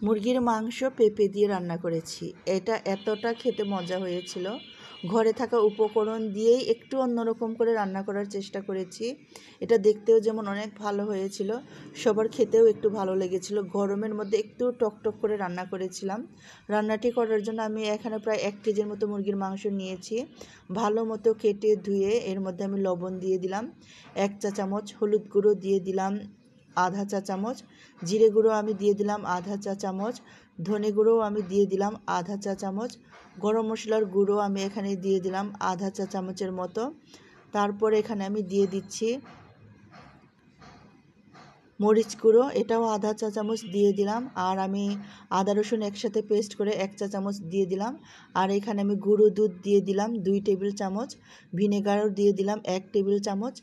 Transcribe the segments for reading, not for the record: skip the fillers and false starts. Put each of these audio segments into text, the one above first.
মুরগির মাংস পেঁপে দিয়ে রান্না করেছি। এটা এতটা খেতে মজা হয়েছিল। ঘরে থাকা উপকরণ দিয়েই একটু অন্যরকম করে রান্না করার চেষ্টা করেছি। এটা দেখতেও যেমন অনেক ভালো হয়েছিল, সবার খেতেও একটু ভালো লেগেছিল। গরমের মধ্যে একটু টকটক করে রান্না করেছিলাম। রান্নাটি করার জন্য আমি এখানে প্রায় 1 কেজির মতো মুরগির মাংস নিয়েছি। ভালো মতো কেটে ধুয়ে এর মধ্যে আমি লবণ দিয়ে দিলাম 1 চা চামচ, হলুদ গুঁড়ো দিয়ে দিলাম আধা চা চামচ, জিরে গুঁড়ো আমি দিয়ে দিলাম আধা চা চামচ, ধনে গুঁড়োও আমি দিয়ে দিলাম আধা চা চামচ, গরম মশলার গুঁড়ো আমি এখানে দিয়ে দিলাম আধা চা চামচের মতো। তারপরে এখানে আমি দিয়ে দিচ্ছি মরিচ গুঁড়ো, এটাও আধা চা চামচ দিয়ে দিলাম। আর আমি আদা রসুন একসাথে পেস্ট করে 1 চা চামচ দিয়ে দিলাম। আর এখানে আমি গুঁড়ো দুধ দিয়ে দিলাম 2 টেবিল চামচ, ভিনেগারও দিয়ে দিলাম 1 টেবিল চামচ,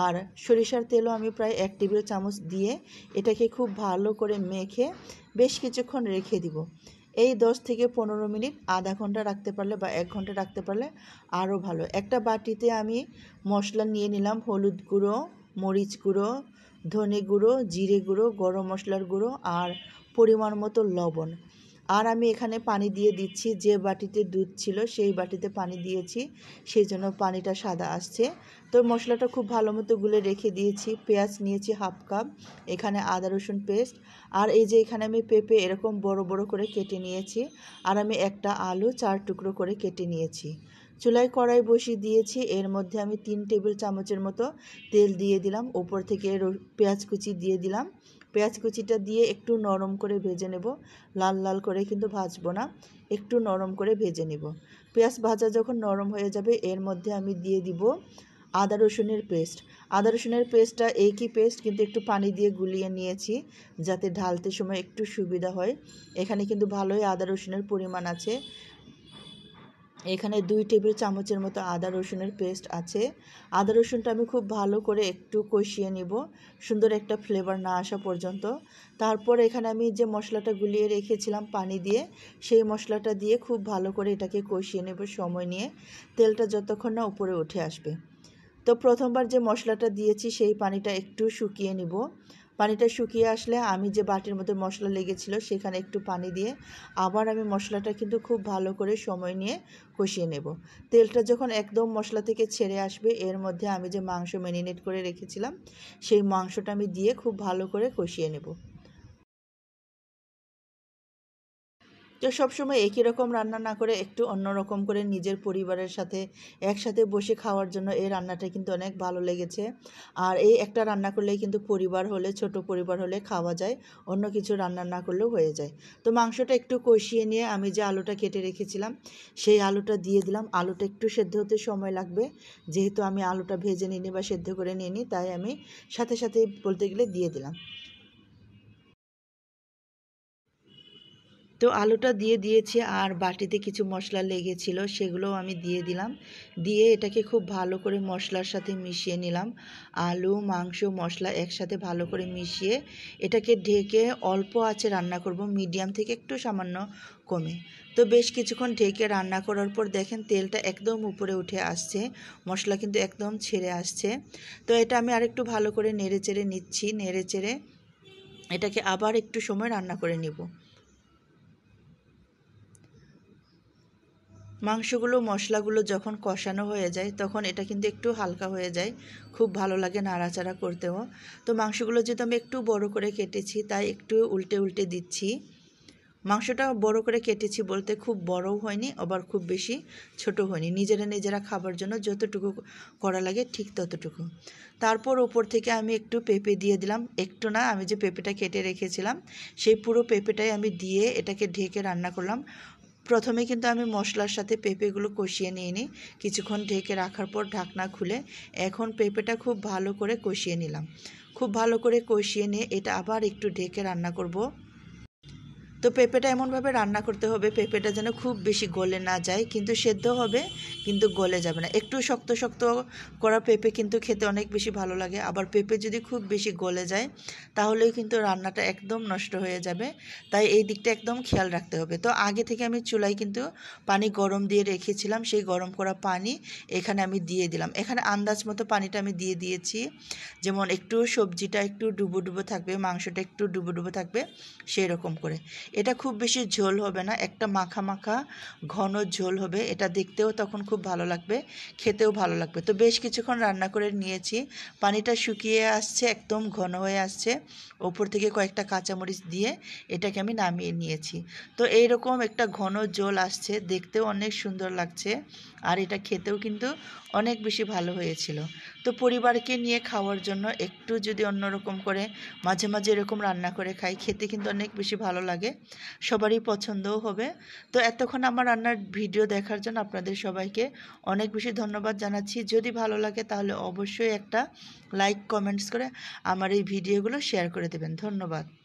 আর সরিষার তেলও আমি প্রায় 1 টেবিল চামচ দিয়ে এটাকে খুব ভালো করে মেখে বেশ কিছুক্ষণ রেখে দিব। এই 10 থেকে 15 মিনিট, আধা ঘন্টা রাখতে পারলে বা 1 ঘন্টা রাখতে পারলে আরও ভালো। একটা বাটিতে আমি মশলা নিয়ে নিলাম হলুদ গুঁড়ো, মরিচ গুঁড়ো, ধনে গুঁড়ো, জিরে গুঁড়ো, গরম মশলার গুঁড়ো আর পরিমাণ মতো লবণ। আর আমি এখানে পানি দিয়ে দিচ্ছি, যে বাটিতে দুধ ছিল সেই বাটিতে পানি দিয়েছি, সেই জন্য পানিটা সাদা আসছে। তো মশলাটা খুব ভালো মতো গুলে রেখে দিয়েছি। পেঁয়াজ নিয়েছি হাফ কাপ, এখানে আদা রসুন পেস্ট, আর এই যে এখানে আমি পেঁপে এরকম বড় বড় করে কেটে নিয়েছি, আর আমি একটা আলু 4 টুকরো করে কেটে নিয়েছি। চুলায় কড়াই বসিয়ে দিয়েছি, এর মধ্যে আমি 3 টেবিল চামচের মতো তেল দিয়ে দিলাম, উপর থেকে পেঁয়াজ কুচি দিয়ে দিলাম। পেঁয়াজ কুচিটা দিয়ে একটু নরম করে ভেজে নেব, লাল লাল করে কিন্তু ভাজবো না, একটু নরম করে ভেজে নেব। পেঁয়াজ ভাজা যখন নরম হয়ে যাবে এর মধ্যে আমি দিয়ে দিব আদা রসুনের পেস্ট। আদা রসুনের পেস্টটা একই পেস্ট, কিন্তু একটু পানি দিয়ে গুলিয়ে নিয়েছি যাতে ঢালতে সময় একটু সুবিধা হয়। এখানে কিন্তু ভালোই আদা রসুনের পরিমাণ আছে। এখানে 2 টেবিল চামচের মতো আদা রসুনের পেস্ট আছে। আদা রসুনটা আমি খুব ভালো করে একটু কষিয়ে নিব, সুন্দর একটা ফ্লেভার না আসা পর্যন্ত। তারপর এখানে আমি যে মশলাটা গুলিয়ে রেখেছিলাম পানি দিয়ে, সেই মশলাটা দিয়ে খুব ভালো করে এটাকে কষিয়ে নেব সময় নিয়ে, তেলটা যতক্ষণ না উপরে উঠে আসবে। তো প্রথমবার যে মশলাটা দিয়েছি সেই পানিটা একটু শুকিয়ে নিব। পানিটা শুকিয়ে আসলে আমি যে বাটির মধ্যে মশলা লেগেছিল সেখানে একটু পানি দিয়ে আবার আমি মশলাটা কিন্তু খুব ভালো করে সময় নিয়ে কষিয়ে নেব। তেলটা যখন একদম মশলা থেকে ছেড়ে আসবে এর মধ্যে আমি যে মাংস ম্যারিনেট করে রেখেছিলাম সেই মাংসটা আমি দিয়ে খুব ভালো করে কষিয়ে নেব। তো সবসময় একই রকম রান্না না করে একটু অন্যরকম করে নিজের পরিবারের সাথে একসাথে বসে খাওয়ার জন্য এই রান্নাটা কিন্তু অনেক ভালো লেগেছে। আর এই একটা রান্না করলেই কিন্তু পরিবার হলে, ছোট পরিবার হলে খাওয়া যায়, অন্য কিছু রান্না না করলেও হয়ে যায়। তো মাংসটা একটু কষিয়ে নিয়ে আমি যে আলুটা কেটে রেখেছিলাম সেই আলুটা দিয়ে দিলাম। আলুটা একটু সেদ্ধ হতে সময় লাগবে, যেহেতু আমি আলুটা ভেজে নিইনি বা সেদ্ধ করে নিইনি, তাই আমি সাথে সাথে বলতে গেলে দিয়ে দিলাম। তো আলুটা দিয়ে দিয়েছি, আর বাটিতে কিছু মশলা লেগেছিল সেগুলোও আমি দিয়ে দিলাম। দিয়ে এটাকে খুব ভালো করে মশলার সাথে মিশিয়ে নিলাম। আলু, মাংস, মশলা একসাথে ভালো করে মিশিয়ে এটাকে ঢেকে অল্প আঁচে রান্না করব, মিডিয়াম থেকে একটু সামান্য কমে। তো বেশ কিছুক্ষণ ঢেকে রান্না করার পর দেখেন তেলটা একদম উপরে উঠে আসছে, মশলা কিন্তু একদম ছেড়ে আসছে। তো এটা আমি আরেকটু ভালো করে নেড়ে চেড়ে নিচ্ছি, নেড়ে চেড়ে এটাকে আবার একটু সময় রান্না করে নিব। মাংসগুলো, মশলাগুলো যখন কষানো হয়ে যায় তখন এটা কিন্তু একটু হালকা হয়ে যায়, খুব ভালো লাগে নাড়াচাড়া করতেও। তো মাংসগুলো যেহেতু আমি একটু বড় করে কেটেছি তাই একটু উল্টে উল্টে দিচ্ছি। মাংসটা বড় করে কেটেছি বলতে খুব বড়ও হয়নি আবার খুব বেশি ছোট হয়নি, নিজেরা খাবার জন্য যতটুকু করা লাগে ঠিক ততটুকু। তারপর উপর থেকে আমি একটু পেঁপে দিয়ে দিলাম, একটু না, আমি যে পেঁপেটা কেটে রেখেছিলাম সেই পুরো পেঁপেটাই আমি দিয়ে এটাকে ঢেকে রান্না করলাম। প্রথমে কিন্তু আমি মশলার সাথে পেঁপেগুলো কষিয়ে নিই, কিছুক্ষণ ঢেকে রাখার পর ঢাকনা খুলে এখন পেঁপেটা খুব ভালো করে কষিয়ে নিলাম। খুব ভালো করে কষিয়ে নিয়ে এটা আবার একটু ঢেকে রান্না করব। তো পেঁপেটা এমনভাবে রান্না করতে হবে পেঁপেটা যেন খুব বেশি গলে না যায়, কিন্তু সেদ্ধ হবে কিন্তু গলে যাবে না। একটু শক্ত শক্ত করা পেঁপে কিন্তু খেতে অনেক বেশি ভালো লাগে, আবার পেঁপে যদি খুব বেশি গলে যায় তাহলেও কিন্তু রান্নাটা একদম নষ্ট হয়ে যাবে, তাই এই দিকটা একদম খেয়াল রাখতে হবে। তো আগে থেকে আমি চুলায় কিন্তু পানি গরম দিয়ে রেখেছিলাম, সেই গরম করা পানি এখানে আমি দিয়ে দিলাম। এখানে আন্দাজ মতো পানিটা আমি দিয়ে দিয়েছি, যেমন একটু সবজিটা একটু ডুবো ডুবো থাকবে, মাংসটা একটু ডুবো ডুবো থাকবে সেই রকম করে। এটা খুব বেশি ঝোল হবে না, একটা মাখা মাখা ঘন ঝোল হবে। এটা দেখতেও তখন খুব ভালো লাগবে, খেতেও ভালো লাগবে। তো বেশ কিছুক্ষণ রান্না করে নিয়েছি, পানিটা শুকিয়ে আসছে, একদম ঘন হয়ে আসছে। ওপর থেকে কয়েকটা কাঁচামরিচ দিয়ে এটাকে আমি নামিয়ে নিয়েছি। তো এইরকম একটা ঘন ঝোল আসছে, দেখতেও অনেক সুন্দর লাগছে, আর এটা খেতেও কিন্তু অনেক বেশি ভালো হয়েছিল। তো পরিবারকে নিয়ে খাওয়ার জন্য একটু যদি অন্যরকম করে মাঝে মাঝে এরকম রান্না করে খাই, খেতে কিন্তু অনেক বেশি ভালো লাগে, সবারই পছন্দও হবে। তো এতক্ষণ আমার রান্নার ভিডিও দেখার জন্য আপনাদের সবাইকে অনেক বেশি ধন্যবাদ জানাচ্ছি। যদি ভালো লাগে তাহলে অবশ্যই একটা লাইক কমেন্টস করে আমার এই ভিডিওগুলো শেয়ার করে দেবেন। ধন্যবাদ।